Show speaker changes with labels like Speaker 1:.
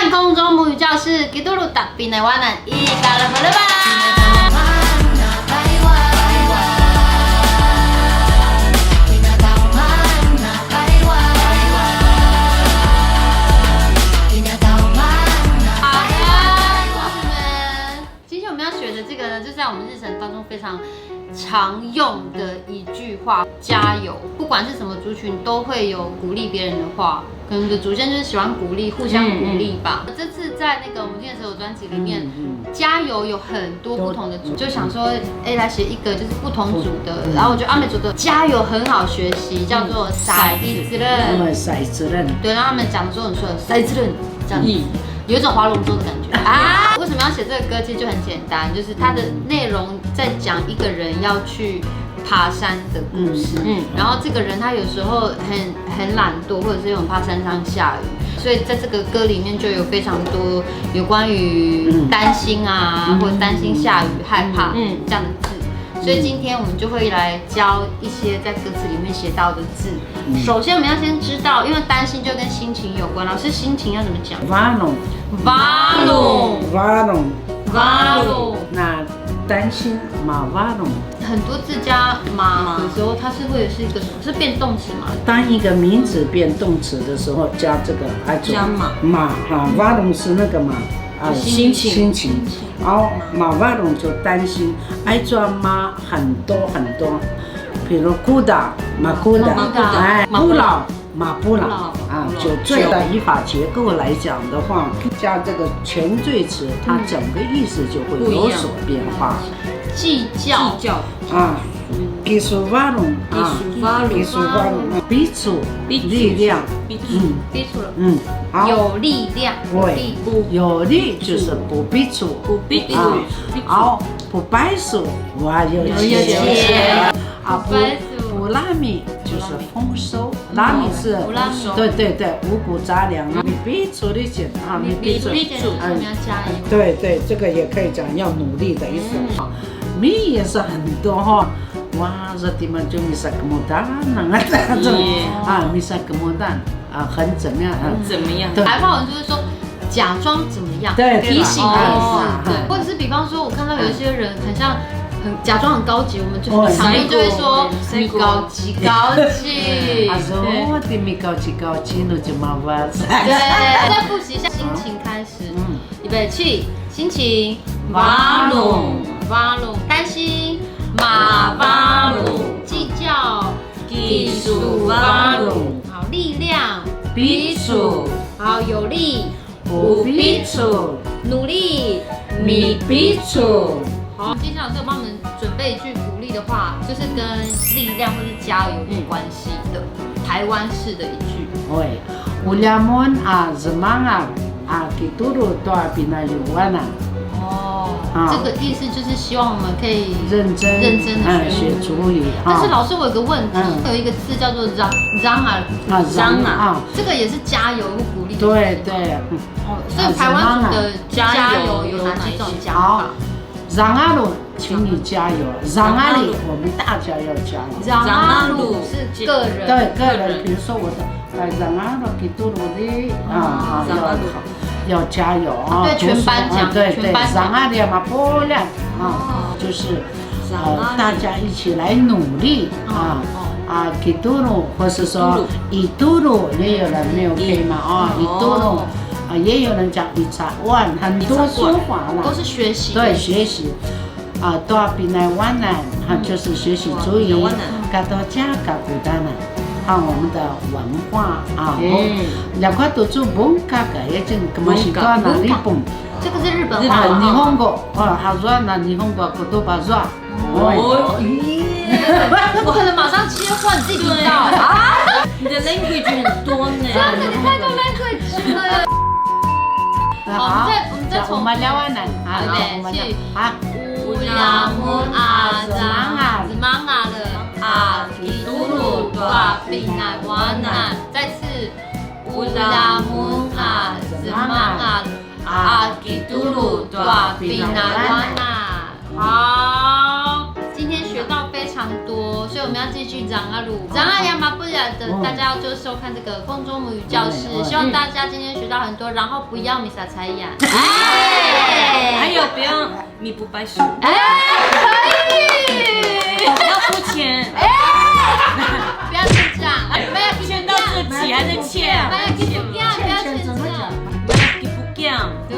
Speaker 1: 看空中母语教室，吉多鲁达比奈瓦南伊嘎拉巴拉巴。今天我们要学的这个呢，就在我们日常当中非常常用的一句话，加油！不管是什么族群，都会有鼓励别人的话。可能我们的祖先就是喜欢鼓励，互相鼓励吧。这次在那个我们今天所有专辑里面，加油有很多不同的组，就想说，来写一个就是不同组的。然后我觉得阿美族的加油很好学习，叫做赛之人。
Speaker 2: 赛之人。
Speaker 1: 对，然后他们讲说，你说赛之人这样子。有一种划龙舟的感觉啊！为什么要写这个歌？其实就很简单，就是它的内容在讲一个人要去爬山的故事。然后这个人他有时候很懒惰，或者是很怕山上下雨，所以在这个歌里面就有非常多有关于担心啊，或者担心下雨、害怕这样的字。所以今天我们就会来教一些在歌词里面写到的字。首先我们要先知道，因为担心就跟心情有关。老师，心情要怎么讲？Vano。
Speaker 2: 那担心马vano。
Speaker 1: 很多字加马的时候，它是会是一个什么？是变动词吗？
Speaker 2: 当一个名词变动词的时候，加这个
Speaker 1: 加
Speaker 2: 马哈vano是那个马。心情，然后马瓦龙就担心，爱抓马很多，比如孤打马孤打，不老马不老啊，就这的语法结构来讲的话，加这个前缀词，它整个意思就会有所变化。
Speaker 1: 计较
Speaker 2: 啊。技术瓦龙彼此力量，
Speaker 1: 彼此了，
Speaker 2: 好，
Speaker 1: 有力量，
Speaker 2: 有力就是不彼此，好，不白手我有钱，不拉米就是丰收，拉米是，对，五谷杂粮，你彼此的钱啊，你彼此，对，这个也可以讲要努力的意思，米也是很多哈。哇，这地方就bisa kemudahan，bisa kemudahan很怎么样？
Speaker 1: 白话文就是说假装怎么样，
Speaker 2: 对，
Speaker 1: 提醒的意思，对，或者是比方说，我看到有一些人很像假裝很高级，我们就场面就会说米高级，
Speaker 2: 我的米高级，那就麻烦。
Speaker 1: 对，再复习一下，心情开始，预备起，心情，vano，担心。马瓦鲁，计较，技术瓦鲁，好，力量，彼此，好，有力，不彼此，努力，米彼此。好，接下来老师帮我们准备一句鼓励的话，就是跟力量或是加油有关系的台湾式的一句。
Speaker 2: 喂，Ulamon semangat kita doa pinajuana。
Speaker 1: 这个意思就是希望我们可以
Speaker 2: 认真的学族语。
Speaker 1: 但是老师，我有个问题，有一个字叫做嚷，这个也是加油或鼓励。
Speaker 2: 对。
Speaker 1: 所以台湾族的加油有哪几种讲法？
Speaker 2: 嚷阿鲁，请你加油；嚷阿里，我们大家要加油。
Speaker 1: 嚷阿鲁是个人，
Speaker 2: 对个人，比如说我的嚷阿鲁给多鲁的要加油啊！
Speaker 1: 对，全班讲，
Speaker 2: 对，让阿里嘛漂亮啊，就是大家一起来努力给多鲁，或是说以多鲁，也有人没有给嘛以多鲁也有人讲以查万，很多说法啦，
Speaker 1: 都是学习，
Speaker 2: 对，学习多比奈万难就是学习族语，嘎多加嘎古丹呢。看我们的文化两块都做文化的，也就咁么是讲哪里本？
Speaker 1: 这个是日本话。
Speaker 2: 日本語他说那日本語言葉说。
Speaker 1: 我可能马上切换自己频道啊！
Speaker 3: 你的 language 很多呢。
Speaker 1: 真的，你太多 language 了。好，我们再重。
Speaker 2: 我们聊完了，
Speaker 1: 去乌拉木阿semangat kita doa pinajuana，再次乌拉木阿semangat kita doa pinajuana。好，今天学到非常多，所以我们要继续句张阿鲁，张阿亚马不雅的，大家就收看这个空中母语教室，希望大家今天学到很多，然后不要米撒猜呀，
Speaker 3: 还有不要米不白薯，
Speaker 1: 可以，
Speaker 3: 要付钱，
Speaker 1: 不要欠账，不要
Speaker 3: 欠到自己还是欠，
Speaker 1: 不要欠账，不要欠账，
Speaker 3: 不要不要，
Speaker 1: 对。